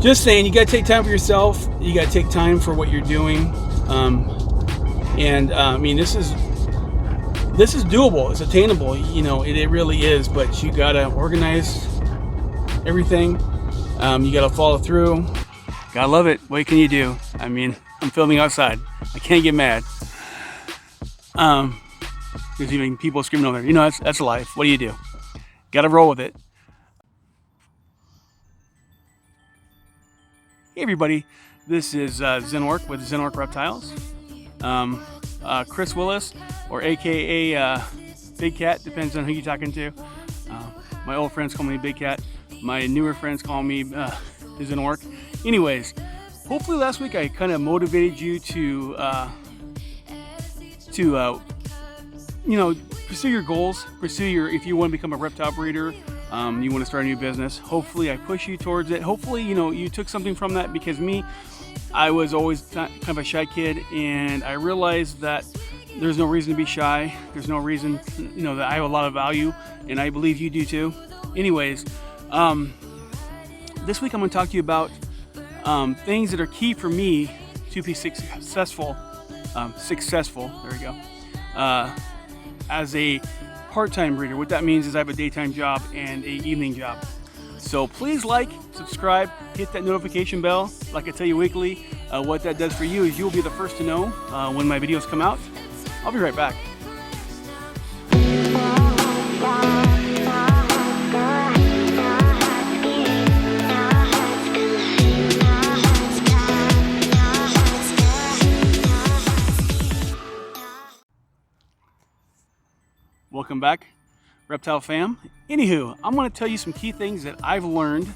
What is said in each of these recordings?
just saying, you got to take time for yourself. You got to take time for what you're doing. I mean, this is doable. It's attainable. You know, it really is. But you got to organize everything. You got to follow through. Gotta love it. What can you do? I mean, I'm filming outside. I can't get mad. There's even people screaming over there. You know, that's life. What do you do? Gotta roll with it. Hey everybody, this is Zenork with Zenork Reptiles. Chris Willis, or AKA Big Cat, depends on who you're talking to. My old friends call me Big Cat. My newer friends call me Zenork. Anyways, hopefully last week I kind of motivated you to you know, pursue your goals, if you want to become a reptile breeder, you want to start a new business. Hopefully I push you towards it. Hopefully, you know, you took something from that, because I was always kind of a shy kid, and I realized that there's no reason to be shy. There's no reason, you know, that I have a lot of value, and I believe you do too. Anyways, this week I'm going to talk to you about things that are key for me to be successful. There we go. As a part-time breeder. What that means is I have a daytime job and an evening job. So please like, subscribe, hit that notification bell. Like I tell you weekly, what that does for you is you'll be the first to know when my videos come out. I'll be right back. Welcome back, Reptile fam. Anywho, I'm going to tell you some key things that I've learned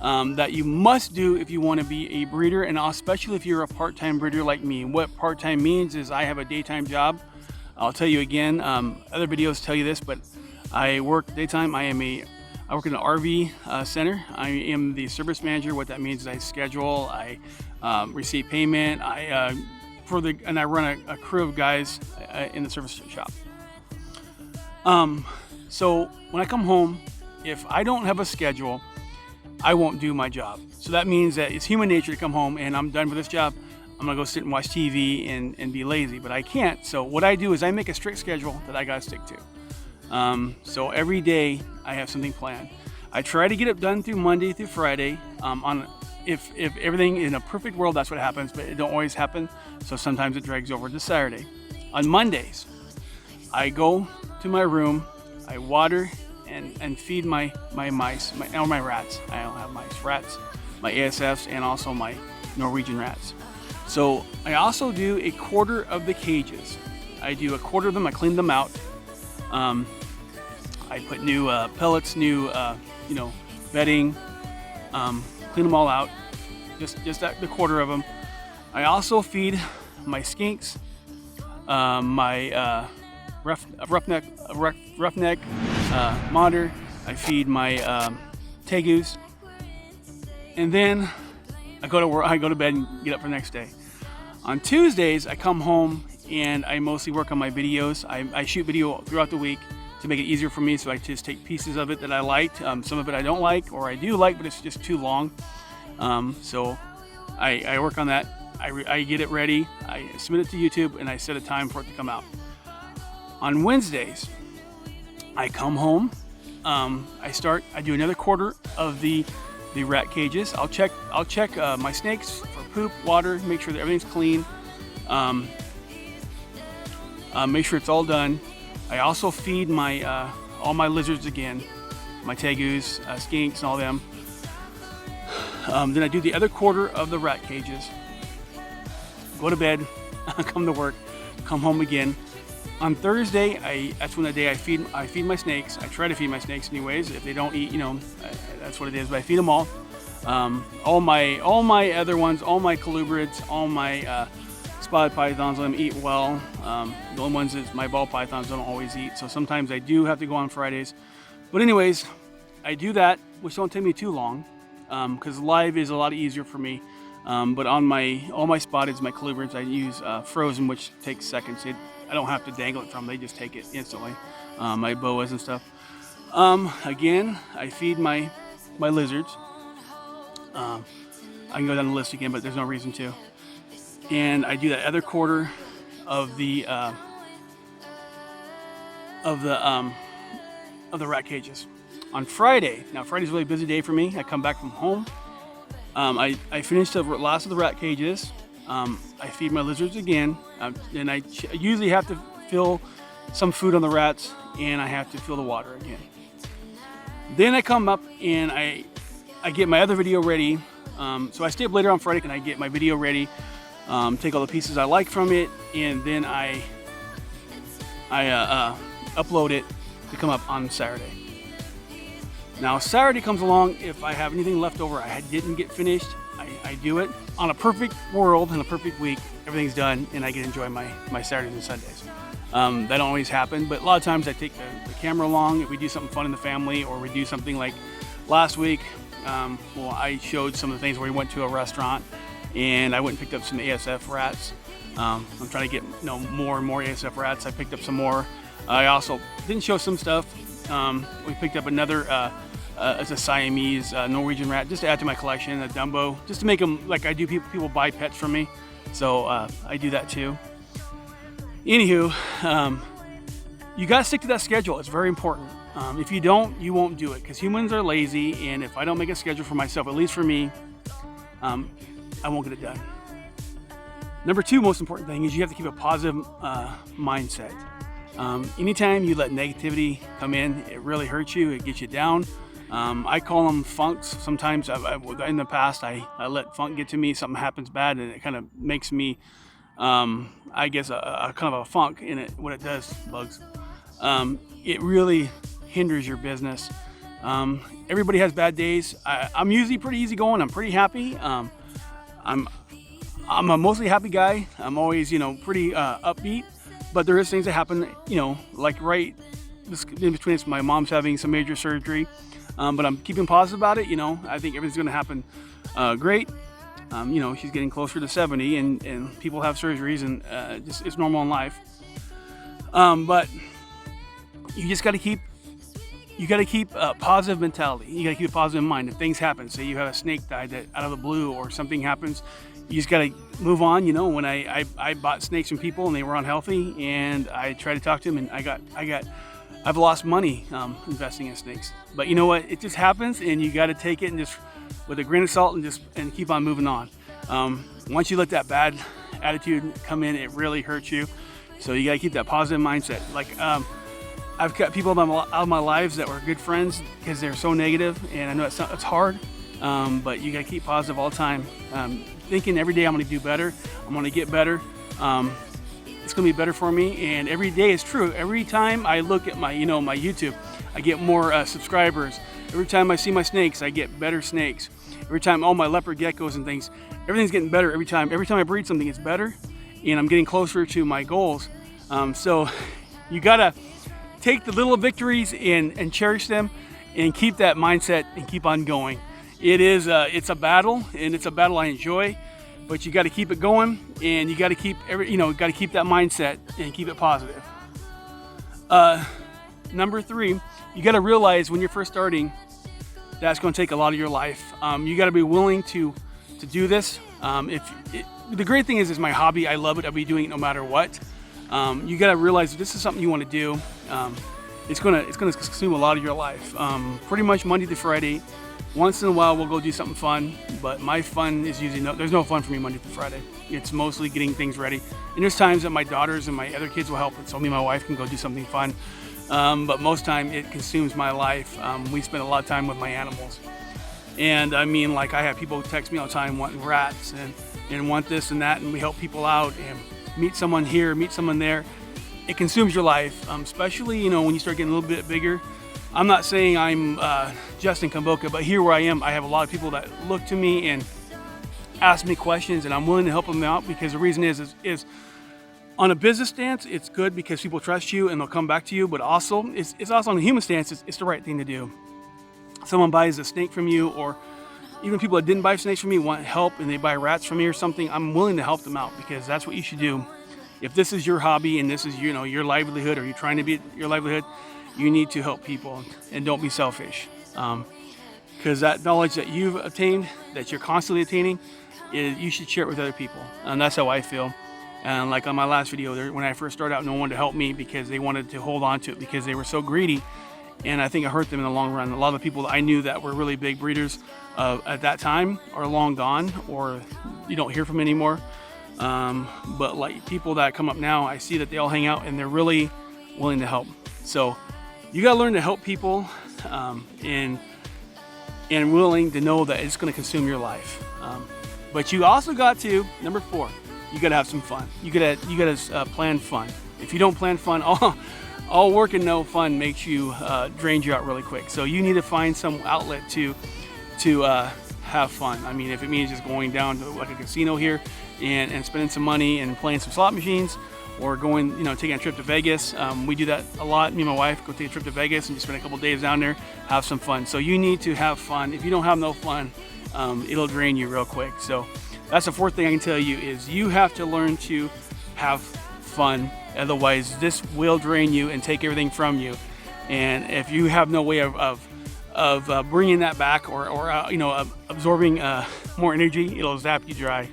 that you must do if you want to be a breeder, and especially if you're a part-time breeder like me. What part-time means is I have a daytime job. I'll tell you again, other videos tell you this, but I work daytime. I work in an RV center. I am the service manager. What that means is I schedule, I receive payment, and I run a crew of guys in the service shop. So when I come home, if I don't have a schedule, I won't do my job. So that means that it's human nature to come home and I'm done with this job. I'm gonna go sit and watch TV and be lazy, but I can't. So what I do is I make a strict schedule that I gotta stick to. So every day I have something planned. I try to get it done through Monday through Friday. If everything in a perfect world, that's what happens, but it don't always happen. So sometimes it drags over to Saturday. On Mondays, I go to my room, I water and feed my mice, my rats. I don't have mice, rats, my ASFs, and also my Norwegian rats. So I also do a quarter of the cages. I do a quarter of them, I clean them out. I put new pellets, new bedding, clean them all out, just the quarter of them. I also feed my skinks, my roughneck monitor. I feed my tegus, and then I go to work. I go to bed and get up for the next day. On Tuesdays, I come home and I mostly work on my videos. I shoot video throughout the week to make it easier for me. So I just take pieces of it that I liked. Some of it I don't like, or I do like, but it's just too long. So I work on that. I get it ready. I submit it to YouTube, and I set a time for it to come out. On Wednesdays, I come home, I do another quarter of the rat cages. I'll check my snakes for poop, water, make sure that everything's clean, make sure it's all done. I also feed my all my lizards again, my tegus, skinks, and all them. Then I do the other quarter of the rat cages, go to bed, come to work, come home again. On Thursday, that's when the day I feed my snakes. I try to feed my snakes anyways. If they don't eat, that's what it is. But I feed them all. All my other ones, all my colubrids, all my spotted pythons, let them eat well. The only ones is my ball pythons don't always eat. So sometimes I do have to go on Fridays. But anyways, I do that, which don't take me too long, because live is a lot easier for me. But on all my spotteds, my colubrids, I use frozen, which takes seconds. I don't have to dangle it from them, they just take it instantly. My boas and stuff. Again, I feed my lizards. I can go down the list again, but there's no reason to. And I do that other quarter of the rat cages. On Friday, now Friday's a really busy day for me. I come back from home. I finished the last of the rat cages. I feed my lizards again, and I usually have to fill some food on the rats, and I have to fill the water again. Then I come up and I get my other video ready. So I stay up later on Friday and I get my video ready, take all the pieces I like from it, and then I upload it to come up on Saturday. Now Saturday comes along, if I have anything left over I didn't get finished, I do it. On a perfect world, in a perfect week, everything's done and I get to enjoy my Saturdays and Sundays. That don't always happen, but a lot of times I take the camera along if we do something fun in the family, or we do something like last week. Well, I showed some of the things where we went to a restaurant and I went and picked up some ASF rats. I'm trying to get more and more ASF rats. I picked up some more. I also didn't show some stuff. We picked up another as a Siamese Norwegian rat, just to add to my collection, a Dumbo, just to make them like I do. People buy pets from me, so I do that too. Anywho, you got to stick to that schedule. It's very important. If you don't, you won't do it, because humans are lazy, and if I don't make a schedule for myself, at least for me, I won't get it done. Number two most important thing is you have to keep a positive mindset. Anytime you let negativity come in, it really hurts you, it gets you down. I call them funks. Sometimes in the past I let funk get to me, something happens bad and it kind of makes me I guess a kind of a funk in it. What it does, bugs, it really hinders your business. Everybody has bad days. I'm usually pretty easygoing. I'm pretty happy. I'm a mostly happy guy. I'm always pretty upbeat, but there is things that happen, like right in between. My mom's having some major surgery, but I'm keeping positive about it. I think everything's going to happen great. She's getting closer to 70, and people have surgeries, and it's normal in life. But you just got to keep a positive mentality. You got to keep a positive mind. If things happen, say you have a snake die that out of the blue, or something happens, you just got to move on. When I bought snakes from people and they were unhealthy, and I tried to talk to them, and I've lost money investing in snakes. But you know what? It just happens, and you got to take it and just with a grain of salt and keep on moving on. Once you let that bad attitude come in, it really hurts you. So you got to keep that positive mindset. Like I've got people out of my lives that were good friends because they're so negative, and I know it's hard, but you got to keep positive all the time. Thinking every day I'm going to do better, I'm going to get better. It's going to be better for me, and every day is true. Every time I look at my my YouTube, I get more subscribers. Every time I see my snakes, I get better snakes. Every time all my leopard geckos and things, everything's getting better every time. Every time I breed something, it's better, and I'm getting closer to my goals. So you gotta take the little victories and cherish them, and keep that mindset and keep on going. It's a battle, and it's a battle I enjoy, but you got to keep it going, and you got to keep got to keep that mindset and keep it positive. Number three, you got to realize when you're first starting, that's going to take a lot of your life. You got to be willing to do this. The great thing is my hobby. I love it. I'll be doing it no matter what. You got to realize if this is something you want to do, it's going to consume a lot of your life. Pretty much Monday to Friday. Once in a while, we'll go do something fun, but my fun is usually there's no fun for me Monday to Friday. It's mostly getting things ready. And there's times that my daughters and my other kids will help, so me and my wife can go do something fun. But most time it consumes my life. We spend a lot of time with my animals. And I mean, like I have people text me all the time wanting rats and want this and that, and we help people out and meet someone here, meet someone there. It consumes your life, especially when you start getting a little bit bigger. I'm not saying I'm Justin Kamboka, but here where I am, I have a lot of people that look to me and ask me questions, and I'm willing to help them out, because the reason is on a business stance, it's good because people trust you and they'll come back to you, but also it's also on a human stance, it's the right thing to do. Someone buys a snake from you, or even people that didn't buy snakes from me want help and they buy rats from me or something, I'm willing to help them out, because that's what you should do. If this is your hobby and this is your livelihood, or you're trying to be your livelihood, you need to help people, and don't be selfish. because that knowledge that you've obtained, that you're constantly attaining, you should share it with other people. And that's how I feel. And like on my last video there, when I first started out, no one wanted to help me because they wanted to hold on to it because they were so greedy. And I think it hurt them in the long run. A lot of the people that I knew that were really big breeders at that time are long gone, or you don't hear from anymore. But like people that come up now, I see that they all hang out and they're really willing to help. So you gotta learn to help people, and willing to know that it's gonna consume your life. But you also got to, number 4, you gotta have some fun. You gotta plan fun. If you don't plan fun, all work and no fun makes you drains you out really quick. So you need to find some outlet to have fun. I mean, if it means just going down to like a casino here and spending some money and playing some slot machines, or going, taking a trip to Vegas. We do that a lot. Me and my wife go take a trip to Vegas and just spend a couple days down there, have some fun. So you need to have fun. If you don't have no fun, it'll drain you real quick. So that's the 4th thing I can tell you, is you have to learn to have fun. Otherwise, this will drain you and take everything from you. And if you have no way of bringing that back, or absorbing more energy, it'll zap you dry.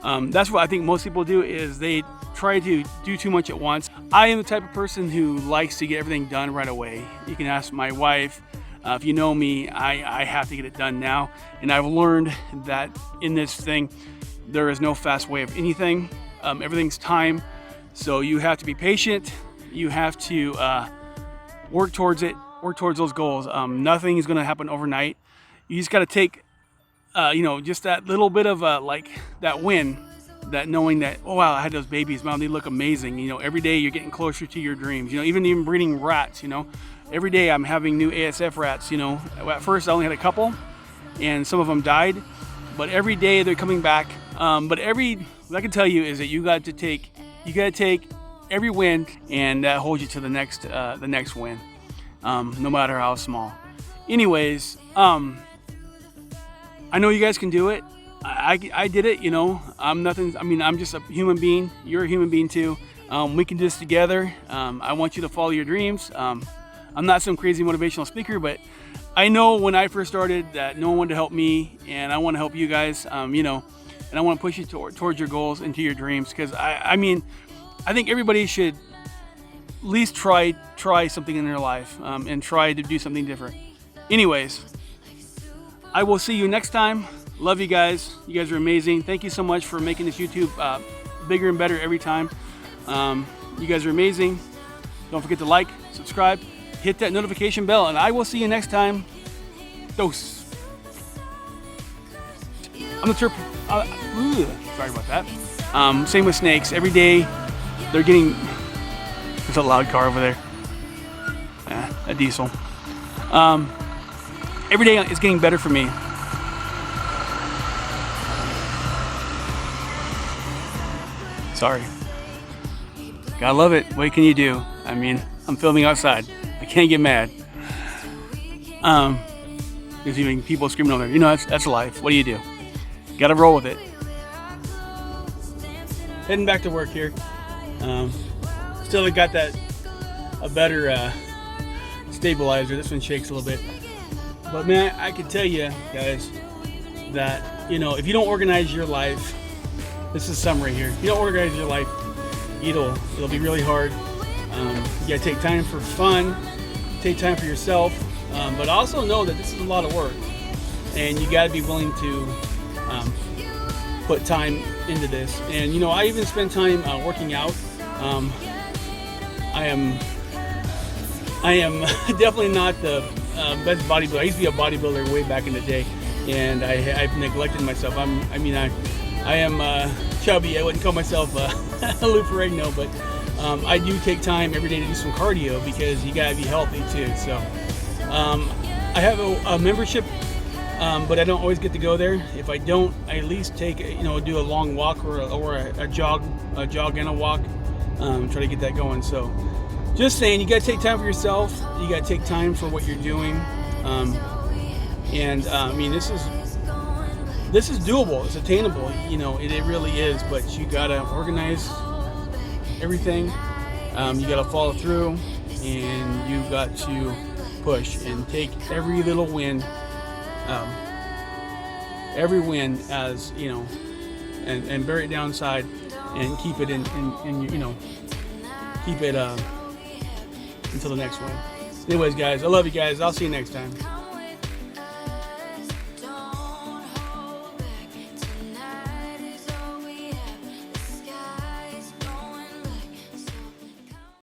That's what I think most people do, is they try to do too much at once. I am the type of person who likes to get everything done right away. You can ask my wife. If you know me, I have to get it done now. And I've learned that in this thing, there is no fast way of anything. Everything's time. So you have to be patient. You have to work towards it, work towards those goals. Nothing is going to happen overnight. You just got to take, just that little bit of like that win, that knowing that, oh wow, I had those babies, wow, they look amazing. Every day you're getting closer to your dreams. Even breeding rats, every day I'm having new ASF rats. At first I only had a couple, and some of them died, but every day they're coming back. What I can tell you is that you got to take every win, and that holds you to the next win, no matter how small. Anyways, I know you guys can do it. I did it, I'm nothing. I mean, I'm just a human being. You're a human being too. We can do this together. I want you to follow your dreams. I'm not some crazy motivational speaker, but I know when I first started that no one wanted to help me, and I want to help you guys, and I want to push you towards your goals and to your dreams. Because I think everybody should at least try something in their life, and try to do something different. Anyways, I will see you next time. Love you guys. You guys are amazing. Thank you so much for making this YouTube bigger and better every time. You guys are amazing. Don't forget to like, subscribe, hit that notification bell, and I will see you next time. Dose. I'm the sorry about that. Same with snakes. Every day they're getting... There's a loud car over there. A diesel. Every day is getting better for me. Sorry. Gotta love it. What can you do? I mean, I'm filming outside. I can't get mad. There's even people screaming over there. That's life. What do you do? Gotta roll with it. Heading back to work here. Still got a better stabilizer. This one shakes a little bit. But man, I can tell you guys that, if you don't organize your life, this is some right here. If you don't organize your life, it'll be really hard. You gotta take time for fun, take time for yourself, but also know that this is a lot of work, and you gotta be willing to put time into this. And I even spend time working out. I am definitely not the best bodybuilder. I used to be a bodybuilder way back in the day, and I've neglected myself. I am chubby. I wouldn't call myself a Lou Ferrigno, but I do take time every day to do some cardio, because you gotta be healthy too. So I have a membership, but I don't always get to go there. If I don't, I at least take do a long walk or a jog and a walk. Try to get that going. So just saying, you gotta take time for yourself. You gotta take time for what you're doing. I mean, this is doable. It's attainable. It really is. But you gotta organize everything. You gotta follow through, and you got to push and take every little win every wind as you know, and bury it downside and keep it in you know, keep it until the next one. Anyways, guys, I love you guys. I'll see you next time.